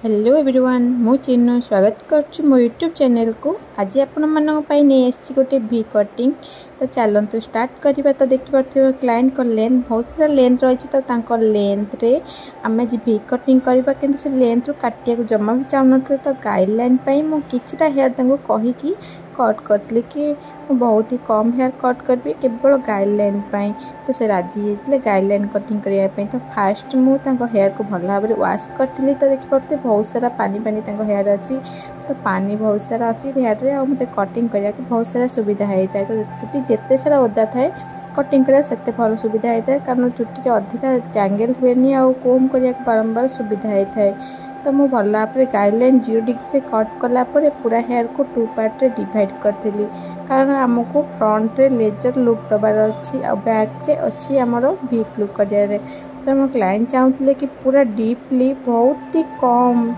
Hello everyone मु चिन्नु स्वागत कर मो यूट्यूब चैनल को। आज आपण मानी नहीं आसी गोटे भी कटिंग। तो चलतु स्टार्ट करवा। तो देखिए क्लाइंट को लेंथ बहुत सारा लेंथ रही तो लेंथ रे आम आज भी कटिंग करवा कि से लेंथ रू काटिया जमा भी चाहून। तो गाइडलाइन मुझा हेयर कहीकि कट करती कि बहुत ही कम हेयर कट करी केवल गाइडलाइन पाई। तो से राजी होते गाइडलाइन कटिंग करने। तो फास्ट मुझे हेयर को भल भाव में वाश करी। तो देखिए बहुत सारा पानी पानी हेयर अच्छी। तो पानी बहुत सारा अच्छी हेयर रे मत कटिंग करने बहुत सारा सुविधा होता है। तो चुटी जिते सारा ओदा थाए कटिंग करा से भल सुविधा होता है कारण चुटी अधिका टैंगल हुए आ कोम करने बारंबार सुविधा होता है। तो मुझे भल भाव में गाइडलाइन 0 डिग्री कट कलापर पूरा हेयर को 2 पार्ट रे डिवाइड करी कारण आमको फ्रंट रे लेजर लुक दबार अच्छी आ बैक रे अच्छी आमर भिक लुक करिया। तो मो क्लाइंट चाहूले कि पूरा डीपली बहुत ही कम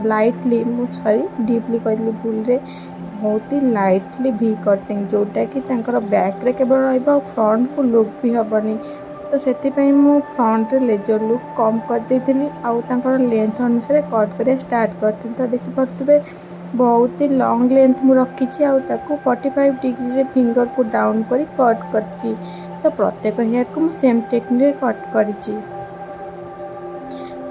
लाइटली सॉरी डीपली कहली भूल रे बहुत ही लाइटली भी कटिंग जोटा कि बैक रे केवल रहा फ्रंट को लुक भी हेनी। तो से मु फ्रंट रे लेजर लुक कम कर देती आउ लेंथ अनुसार कट कर स्टार्ट करती। तो देखिपे बहुत ही लॉन्ग लेंथ मुझे रखी आउ 45 डिग्री रे फिंगर को डाउन करी कट करची। तो प्रत्येक हेयर को सेम टेक्निक कट करी।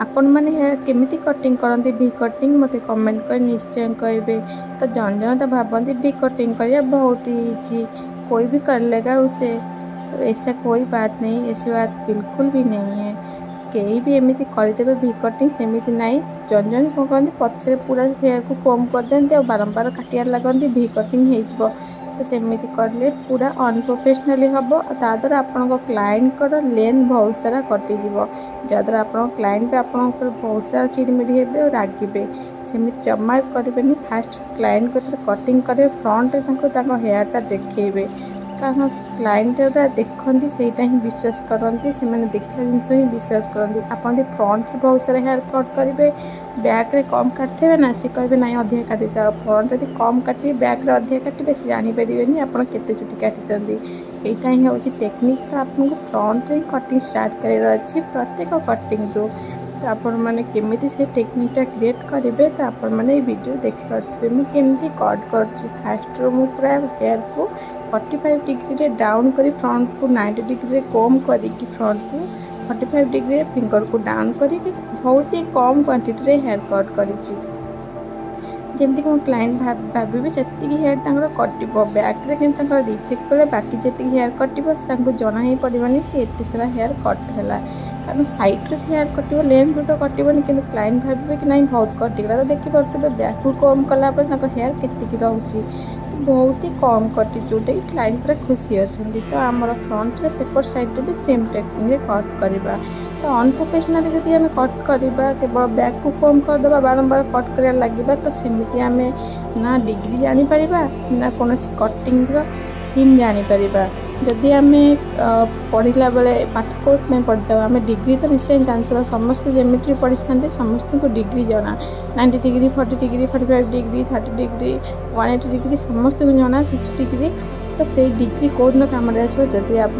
आपण मैंने हेयर केमिति कटिंग करते भी कटिंग मत कमेंट कर निश्चय कहे। तो जन जन तो भावती भी कटिंग करिया बहुत ही इजी कोई भी कर लेगा उसे। तो ऐसा कोई बात नहीं, ऐसी बात बिल्कुल भी नहीं है। कहीं भी एमती करदे भी कटिंग सेमती नहीं। जन जन कौन कहते पचर पूरा हेयर को कम कर देते और बारंबार काटिया लगती भी कटिंग हो। तो सेमती कले पूरा अनप्रोफेशनली हम ताद्वारा आपण क्लाइंट लेंथ बहुत सारा कटिज जद्वारा आप क्लाइंट भी आप बहुत सारा चिड़मिड़ी हे और रागे सेमती जमा करेंगे। फास्ट क्लाइंट को कटिंग करेंगे फ्रंट में हेयरटा देखेबे कारण क्लाइंट देखते से ही विश्वास करती से देखा जिनस ही विश्वास करती। आप फ्रंट बहुत सारा हेयर कट करेंगे बैक रे कम काटते ना सी कहे ना अधिक काटी फ्रंट यदि कम काटे बैक रे अधिक काटे से जानीपर आप केते चुटी काटी यहाँ ही हूँ टेक्निक। तो आपको फ्रंट रे कटिंग स्टार्ट कर अच्छी प्रत्येक कटिंग रू। तो आपण मैंने केमिति से टेक्निकटा क्रिएट करेंगे तो आपण मैंने वीडियो देखिपे मुझे कट कर फास्ट रू मु पूरा हेयर को 45 डिग्री रे डाउन करी फ्रंट को 90 डिग्री रे कम करी फ्रंट को 45 डिग्री रे फिंगर को डाउन करी बहुत ही कम क्वांटिटी रे हेयर कट करी जमती कि क्लाइंट भाभी से हेयर कटो बैक रे कि रिचेक कले बाकी जी हेयर कटो जना ही पड़ोनी सी एत सारा हेयर कट है कारण सैड्रे से हेयर कटो लेंथ तो कटोनी कि क्लाइंट भावे कि नहीं बहुत कटिगला। तो देखिए बैक को कम कलापर हेयर केतिकी रोचे बहुत ही कम कटी जोटा कि क्लाइंट पूरा खुशी अच्छा। तो आमर फ्रंट रे सेपट साइड भी सेम टेक्निक कट करवा। तो अनप्रोफेशनली जब आम कट करवा केवल बैक को कम करदे बारंबार कट कर लगे तो सेमती आम ना डिग्री जानीपर ना कौन कटिंग थीम जानीपर। जदि आम पढ़ला बेले पाठ को पढ़ता आम डिग्री तो निश्चय जानते समस्त जेमेट्री पढ़ी था समस्त को डिग्री जना 90 degree 40 degree 45 degree 30 degree 180 degree समस्त को जना 60 डिग्री। तो से डिग्री कौन कम जदि आप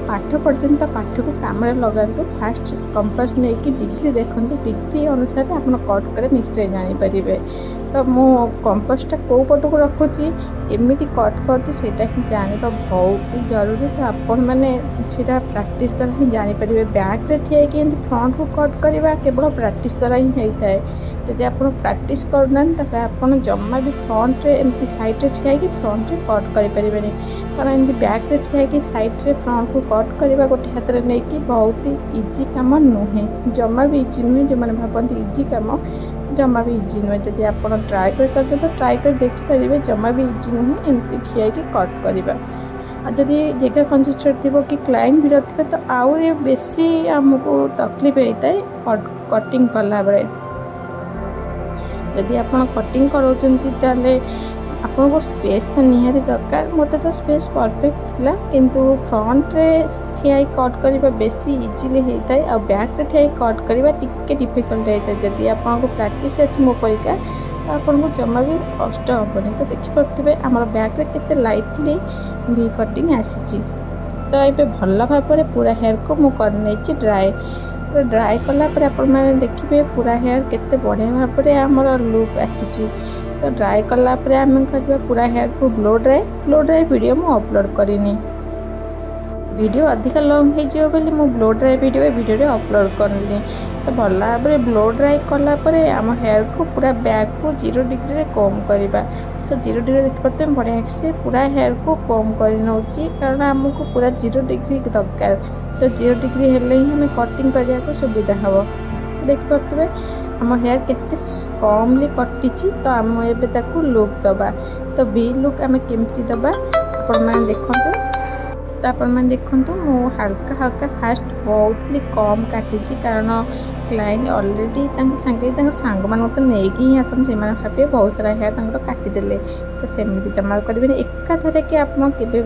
पाठ पढ़ते तो पाठ को कम लगातु फास्ट कंपास नहीं कि डिग्री देखते डिग्री अनुसार आप कट कर निश्चय जानीपर। तो मो कंपासटा कौ पट को रखुची एमती कट कर जाना बहुत ही जरूरी। तो आपण मैंने प्रैक्टिस द्वारा ही जानीपर बैक रे ठिया कि फ्रंट को कट करवा केवल प्रैक्टिस द्वारा ही होता है। जदि आप प्रैक्टिस करना आप जमा भी फ्रंट रे एमती साइड रे ठिया कि फ्रंट रे कट करें कारण एमती बैक रे ठिया कि साइड रे फ्रंट को कट करवा गोटे हाथ में नहीं कि बहुत ही इजी कम नुहे जमा भी इजी नुहे। जो मैंने भावती इजी कम जमा भी इजी नुहे जदि आप ट्राए कर चलते तो ट्राए कर देखिपारे जमा भी इजी नुहे एमती ठिया कि कट करवा। जदि जगह कंजेस्टेड थी कि क्लाइंट भीड़ थे तो आउ बेसी आमको तकलीफ होता है कटिंग कला बेले। जदि आप कटिंग कराते आपको स्पेस तो निहाती दरकार मत तो स्पेस परफेक्ट थिला किंतु फ्रंट रे ठिया कट करवा बेसी इजिली होता है और बैक रे ठिया कट करवा टिके डिफिकल्ट होता है। जदि आपको प्रैक्टिस अच्छी मो परिका तो आपको जमा भी कष्ट हेनी। तो देखिपे आम बैक रे केते लाइटली भी कटिंग आसी। तो ये भल भाव पूरा हेयर को मुझे ड्राए पूरा ड्राई कला पर आपण मैंने देखिए पूरा हेयर केते बढ़िया भाव में आमर लुक आसी। तो ड्राई कला पर आम करवा पूरा हेयर को ब्लो ड्राई वीडियो मु अपलोड करनी। वीडियो अधिक लंग हो बोली मु ब्लो ड्राई वीडियो अपलोड करनी। तो भल भाव में ब्लो ड्राई कला आम हेयर को पूरा बैक को 0 डिग्री रे कम करवा। तो 0 डिग्री देखते बढ़िया से पूरा हेयर को कम कर नौची कारण आमको पूरा 0 डिग्री दरकार। तो 0 डिग्री हेल्ले ही हमें कटिंग करने को सुविधा हम। देखिए आम हेयर केते कमली कटी। तो आम एवं लुक दबा। तो बी लुक आम केमती दबा आपण मैंने देखते। तो आपण मैंने देखते मु हल्का हल्का फास्ट बहुत कम काटी कारण क्लाइंट ऑलरेडी सांगे सांग मान तो नहीं ही आसन से भावे बहुत सारा हेयर काटिदेले। तो सेमती जमा करेंगे एकाथर कि आप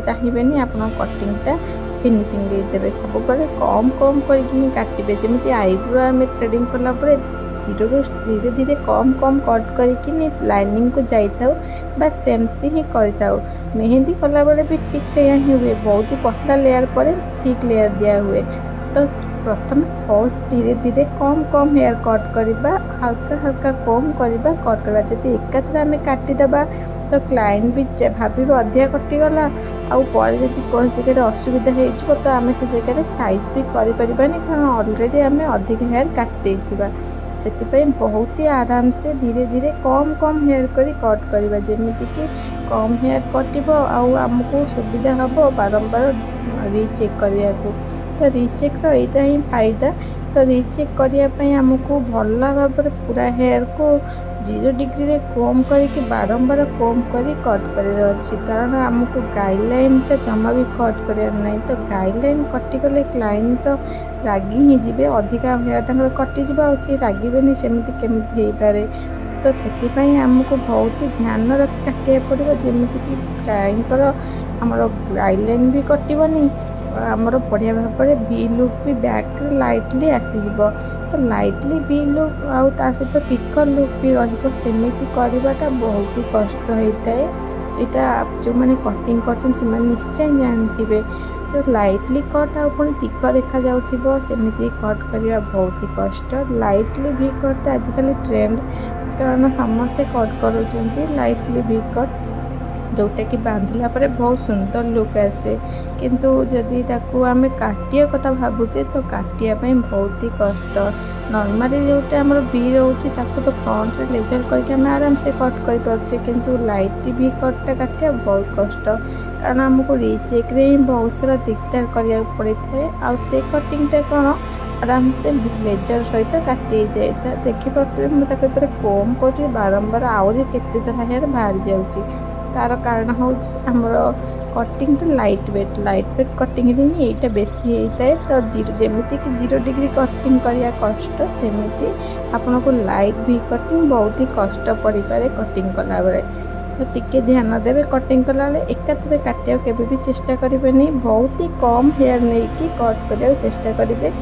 चाहिए आप कटिंगटा फिनिशिंग देदेवे सब कम कम करके काटे जमी आईब्रो आम थ्रेडिंग कला जीरो धीरे धीरे कम कम कट करके लाइनिंग को जाता बस सेमती ही करता। मेहंदी कला बेले भी ठीक से ही हुए बहुत ही पतला लेयर पर ठीक लेयर दिया हुए। तो प्रथम बहुत धीरे धीरे कम कम हेयर कट करवा हल्का हल्का कम करवा कट करवा जब एकाथर आम काटिदेबा तो क्लाइंट भी भाव अधिका कटिगला आउे जब कौन जगह असुविधा हो तो आम से जगह साइज भी करें कारण ऑलरेडी आम अधिक हेयर काटी से बहुत ही आराम से धीरे धीरे कम कम हेयर करी कट करवा जमीती कि कम हेयर कटिब आमको सुविधा हम बारंबार रीचेक करने को। तो रीचेक रहा ही फायदा। तो रीचेक करने आमको भल भाव पूरा हेयर को 0 डिग्री रे कम करके बारंबार कम कर कट कर कारण आमको गाइडलाइन जमा भी कट कर नहीं। तो गाइडलाइन कटिगले क्लाइंट तो रागी ही जीवे अधिका हेयर कटिज सी रागे सेमती केमती हो पारे। तो से आमको बहुत ही ध्यान रखी काटिया पड़ो जमीती कि क्लाइंटर आमर गाइडलाइन भी कटनी आमर बढ़िया भाव में बी लुक भी बैक लाइटली आसीज। तो लाइटली बी लुक आउ ता सहित टिकर लुक भी रमिति करवाटा बहुत ही कष्ट होता है। सीटा जो मैंने कटिंग कर निश्चय जानते। तो लाइटली कट आउ टिक देखा जामती कट करवा बहुत ही कष्ट। लाइटली भी कट आजिकल ट्रेंड कारण समस्ते कट कर लाइटली भी कट जोटा कि बांधिला पर बहुत सुंदर लुक आसे। किंतु जदि ताकू आम काटिया कथा भावुचे तो काटियापी बहुत ही कष्ट। नॉर्मली जोटा आम बी रोचे तो फ्रंट रे लेजर करके आम आराम से कट कर किंतु लाइट भी कटा काटिया बहुत कष्ट कारण आमको रीचेक रे ही बहुत सारा दिकदार करिया पड़े थे। आ से कटिंगटा कौन आराम से लेजर सहित काटी जाए। देखिपे मुझे कम कर बारंबार आहरी केते सारा हेयर बाहर जाऊँगी। तार कारण हूँ आमर कटिंग तो लाइट वेट कटिंग ही यहाँ बेसी होता है। तो जमीती कि 0 डिग्री कटिंग करने कष्ट सेमती आपन को लाइट भी कटिंग बहुत ही कष्ट पड़ पाए कटिंग कला बेले। तो टिके ध्यान देवे कटिंग कला एकाथरे काटिया केबे भी चेष्टा करेंगे। बहुत ही कम हेयर नहीं कि कट करने चेष्टा करेंगे।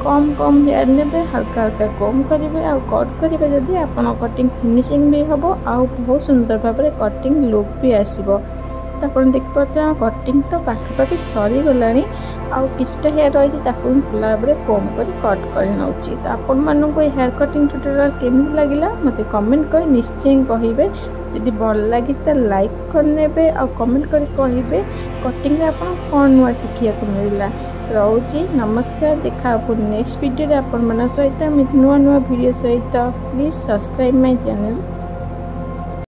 कम कम हेयर ने हल्का हल्का कम करेंगे आ कट करेंगे जदि आपन कटिंग फिनिशिंग भी हम आउ बहुत सुंदर भाव में कटिंग लुक भी आसो। तो आप देखिए कटिंग तो पाखापाखि सरीगला आउ किछटा हेयर रही भल भाव में कम कर कट कर नौची। तो आपण मानक हेयर कटिंग ट्यूटोरियल केमी लगिला मते कमेंट कर निश्चय कहिबे। जदि भल लगी तो लाइक करने आ कमेंट कर कहिबे कटिंग आपन कौन नुआ शिखिया को मिला। रोची नमस्कार देखा नेक्स्ट वीडियो आपण मन सहित नुआ नुआ वीडियो सहित प्लीज सब्सक्राइब माय चैनल।